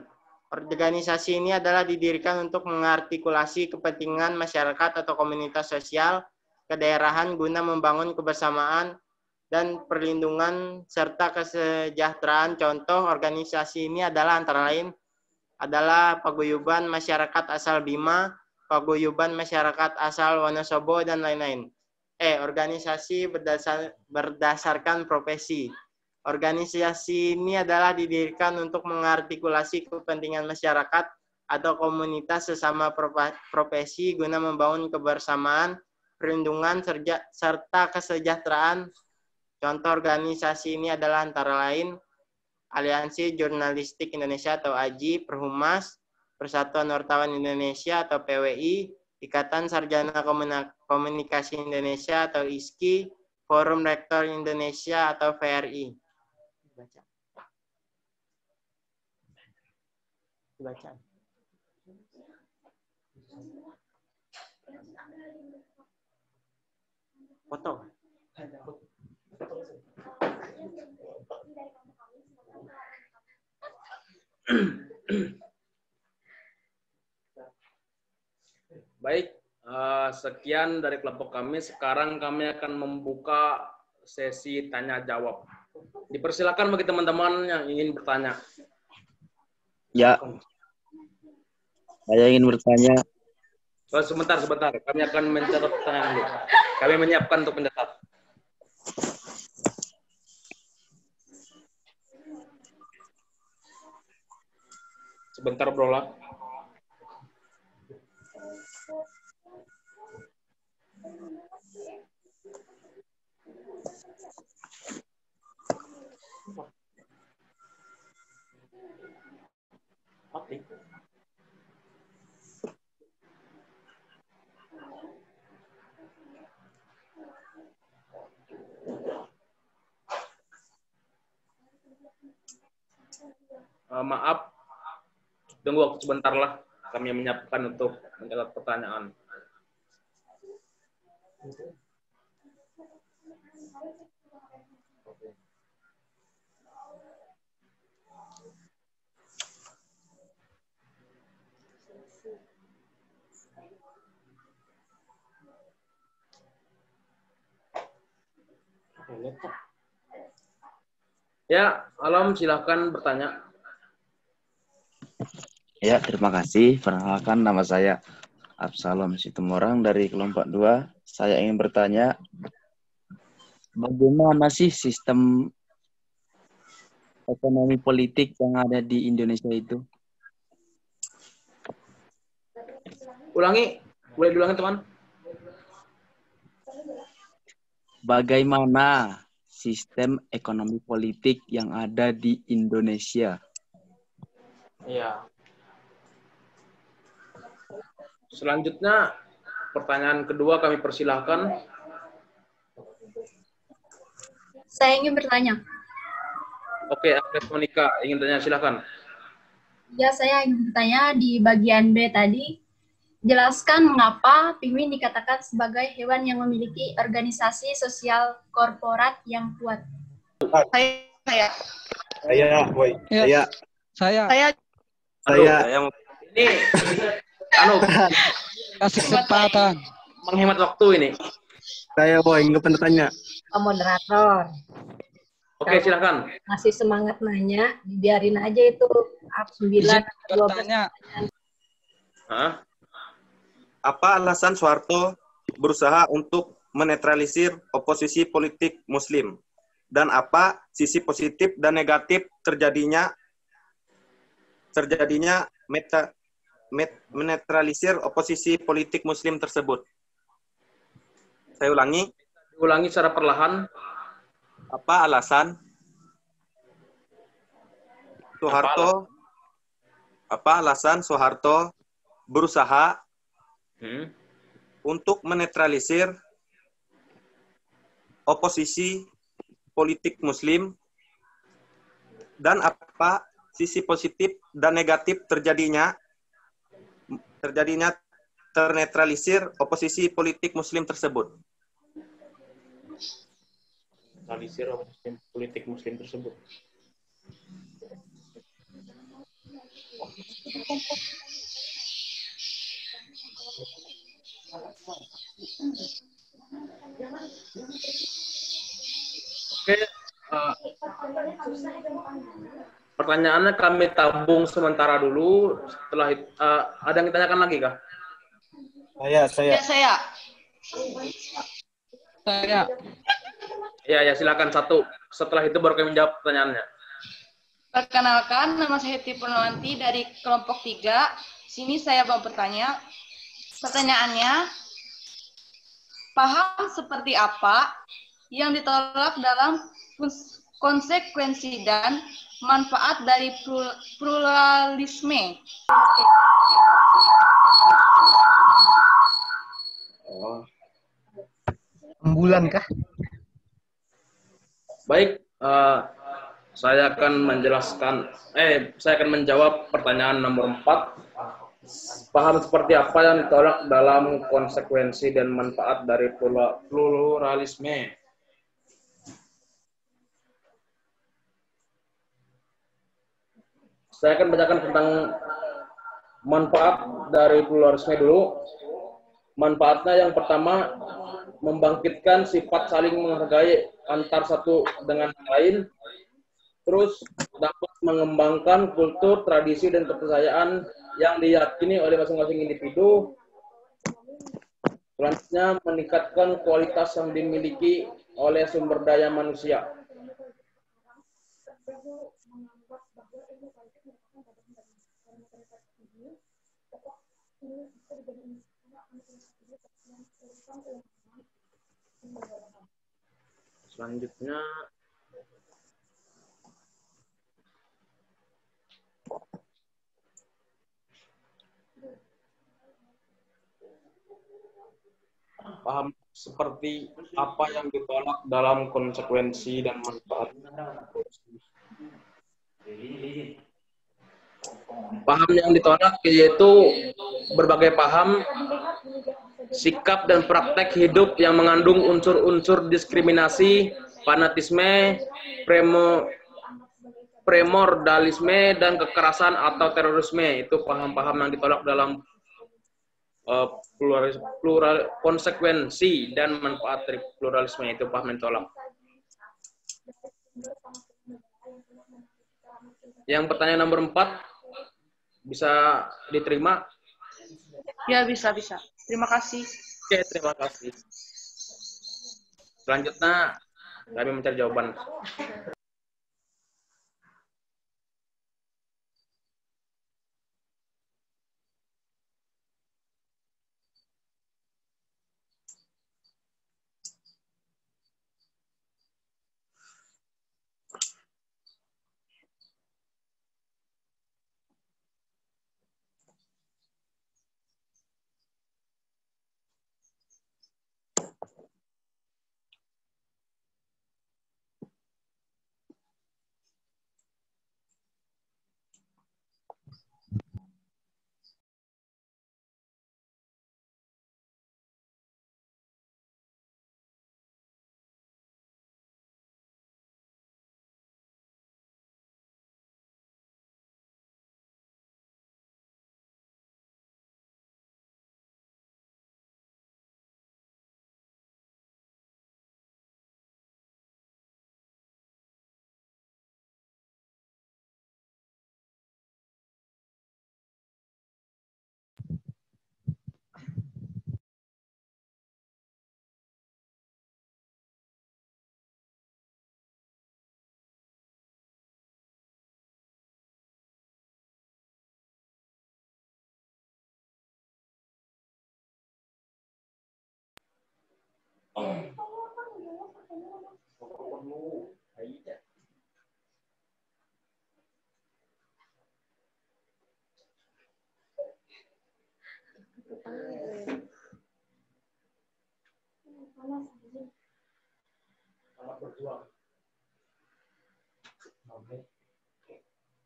Organisasi ini adalah didirikan untuk mengartikulasi kepentingan masyarakat atau komunitas sosial kedaerahan guna membangun kebersamaan dan perlindungan serta kesejahteraan. Contoh organisasi ini adalah antara lain adalah Paguyuban Masyarakat Asal Bima, Paguyuban Masyarakat Asal Wonosobo, dan lain-lain. E. Organisasi berdasarkan profesi. Organisasi ini adalah didirikan untuk mengartikulasi kepentingan masyarakat atau komunitas sesama profesi guna membangun kebersamaan, perlindungan, serta kesejahteraan. Contoh organisasi ini adalah antara lain Aliansi Jurnalistik Indonesia atau AJI, Perhumas, Persatuan Wartawan Indonesia atau PWI, Ikatan Sarjana Komunikasi Indonesia atau ISKI, Forum Rektor Indonesia atau VRI. Baca. Foto.
Baik, sekian dari kelompok kami. Sekarang kami akan membuka sesi tanya jawab. Dipersilakan bagi teman-teman yang ingin bertanya.
Ya, saya ingin bertanya.
Oh, sebentar. Kami akan mencatat pertanyaan dulu. Kami menyiapkan untuk mencatat. Sebentar, bro lah. Maaf, tunggu waktu sebentar lah. Kami menyiapkan untuk mencatat pertanyaan. Ya, Alam, silahkan bertanya.
Ya, terima kasih. Perkenalkan, nama saya Absalom Situmorang dari kelompok 2. Saya ingin bertanya, bagaimana sih sistem ekonomi politik yang ada di Indonesia itu?
Ulangi, boleh diulangi, teman?
Bagaimana sistem ekonomi politik yang ada di Indonesia?
Iya. Selanjutnya, pertanyaan kedua kami persilahkan.
Saya ingin bertanya.
Oke, Agnes Monica ingin tanya, silahkan.
Ya, saya ingin bertanya di bagian B tadi. Jelaskan mengapa penguin dikatakan sebagai hewan yang memiliki organisasi sosial korporat yang kuat.
Saya. Ini
kasih kesempatan.
Menghemat waktu ini.
Saya nggak pernah tanya.
Moderator.
Oke, silakan.
Masih semangat nanya, biarin aja itu. 9, 12.
Hah?
Apa alasan Soeharto berusaha untuk menetralisir oposisi politik Muslim? Dan apa sisi positif dan negatif terjadinya menetralisir oposisi politik Muslim tersebut? Saya ulangi.
Ulangi secara perlahan.
Apa alasan Soeharto berusaha untuk menetralisir oposisi politik Muslim, dan apa sisi positif dan negatif terjadinya ternetralisir oposisi politik Muslim tersebut?
Netralisir oposisi politik Muslim tersebut. Oke, pertanyaannya kami tabung sementara dulu. Setelah itu, ada yang ditanyakan lagi kah?
Saya.
Ya, silakan satu. Setelah itu baru kami menjawab pertanyaannya.
Perkenalkan, nama saya Heti Purnawanti dari kelompok 3. Sini saya mau bertanya. Pertanyaannya, paham seperti apa yang ditolak dalam konsekuensi dan manfaat dari pluralisme?
Bulan kah?
Baik, saya akan menjawab pertanyaan nomor 4. Paham seperti apa yang ditolak dalam konsekuensi dan manfaat dari pluralisme? Saya akan bacakan tentang manfaat dari pluralisme dulu. Manfaatnya yang pertama, membangkitkan sifat saling menghargai antar satu dengan yang lain. Terus dapat mengembangkan kultur, tradisi, dan kepercayaan yang diyakini oleh masing-masing individu. Selanjutnya, meningkatkan kualitas yang dimiliki oleh sumber daya manusia. Selanjutnya, paham seperti apa yang ditolak dalam konsekuensi dan manfaat. Paham yang ditolak yaitu berbagai paham, sikap dan praktek hidup yang mengandung unsur-unsur diskriminasi, fanatisme, premordalisme, dan kekerasan atau terorisme. Itu paham-paham yang ditolak dalam konsekuensi dan manfaat dari pluralisme. Itu paham yang ditolak. Yang pertanyaan nomor 4 bisa diterima?
Ya, bisa. Terima kasih.
Oke, terima kasih. Selanjutnya, kami mencari jawaban.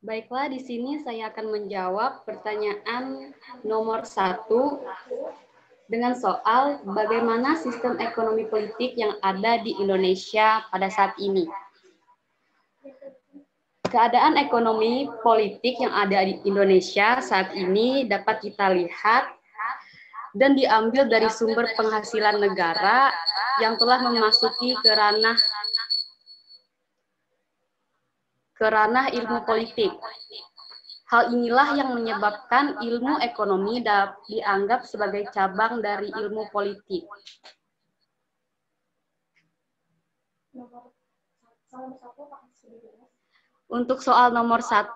Baiklah, di sini saya akan menjawab pertanyaan nomor 1 dengan soal bagaimana sistem ekonomi politik yang ada di Indonesia pada saat ini. Keadaan ekonomi politik yang ada di Indonesia saat ini dapat kita lihat dan diambil dari sumber penghasilan negara yang telah memasuki ke ranah ilmu politik. Hal inilah yang menyebabkan ilmu ekonomi dianggap sebagai cabang dari ilmu politik. Untuk soal nomor 1,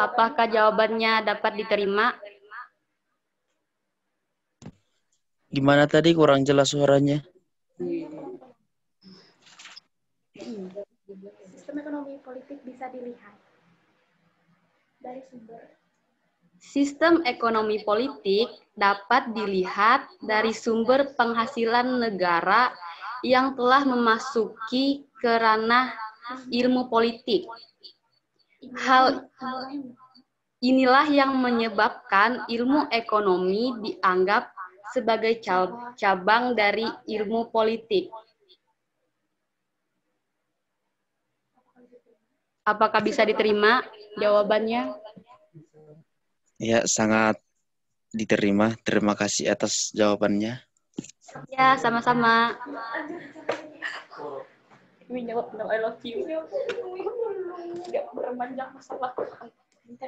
apakah jawabannya dapat diterima?
Gimana tadi, kurang jelas suaranya?
Sistem ekonomi politik bisa dilihat dari sumber.
Sistem ekonomi politik dapat dilihat dari sumber penghasilan negara yang telah memasuki ke ranah ilmu politik. Hal inilah yang menyebabkan ilmu ekonomi dianggap sebagai cabang dari ilmu politik. Apakah bisa diterima jawabannya?
Ya, sangat diterima. Terima kasih atas jawabannya.
Ya, sama-sama.
Ini jawab no I love you. Nggak berpanjang masalah. Bentar.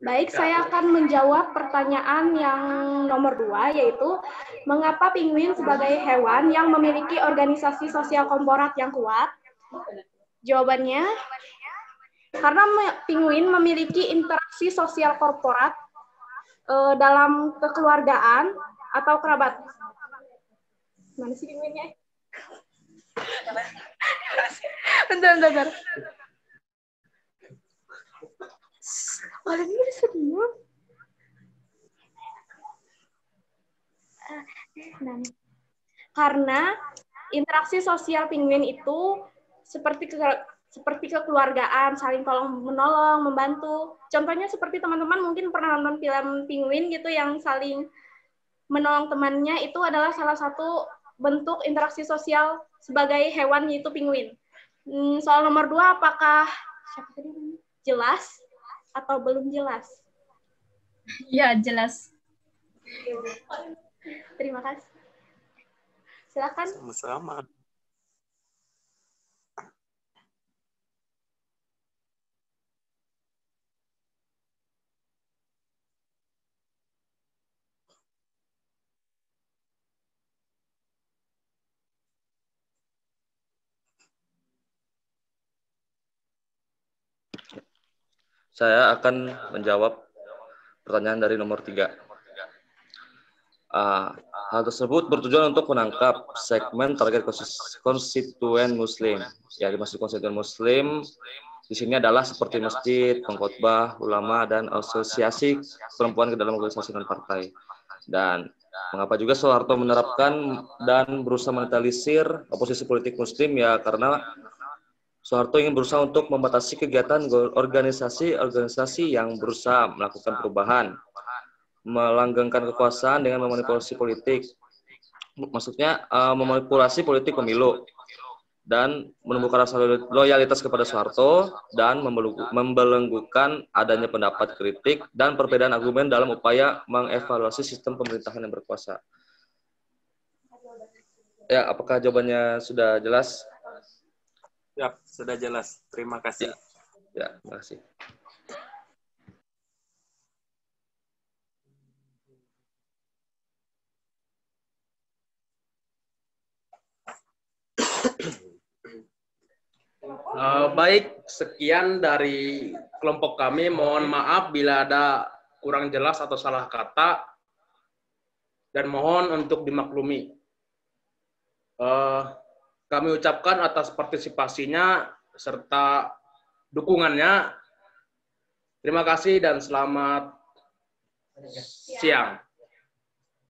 Baik, saya akan menjawab pertanyaan yang nomor 2, yaitu mengapa penguin sebagai hewan yang memiliki organisasi sosial korporat yang kuat? Jawabannya, karena penguin memiliki interaksi sosial korporat dalam kekeluargaan atau kerabat. Mana sih penguinnya? Bentar. Ini sedih. Karena interaksi sosial penguin itu seperti kekeluargaan, saling tolong menolong, membantu. Contohnya seperti teman-teman mungkin pernah nonton film penguin gitu yang saling menolong temannya, itu adalah salah satu bentuk interaksi sosial sebagai hewan, yaitu penguin. Soal nomor 2, apakah jelas atau belum jelas?
Ya, jelas.
Terima kasih. Silakan.
Sama-sama.
Saya akan menjawab pertanyaan dari nomor 3. Hal tersebut bertujuan untuk menangkap segmen target konstituen Muslim. Ya, dimaksud konstituen Muslim di sini adalah seperti masjid, pengkhotbah, ulama, dan asosiasi perempuan ke dalam organisasi non partai. Dan mengapa juga Soeharto menerapkan dan berusaha menetralisir oposisi politik Muslim, ya karena Soeharto ingin berusaha untuk membatasi kegiatan organisasi yang berusaha melakukan perubahan, melanggengkan kekuasaan dengan memanipulasi politik, maksudnya memanipulasi politik pemilu, dan menumbuhkan rasa loyalitas kepada Soeharto, dan membelenggukan adanya pendapat kritik dan perbedaan argumen dalam upaya mengevaluasi sistem pemerintahan yang berkuasa. Ya, apakah jawabannya sudah jelas?
Ya, sudah jelas. Terima kasih.
Ya, terima kasih.
Baik, sekian dari kelompok kami. Mohon maaf bila ada kurang jelas atau salah kata, dan mohon untuk dimaklumi. Kami ucapkan atas partisipasinya serta dukungannya. Terima kasih dan selamat siang.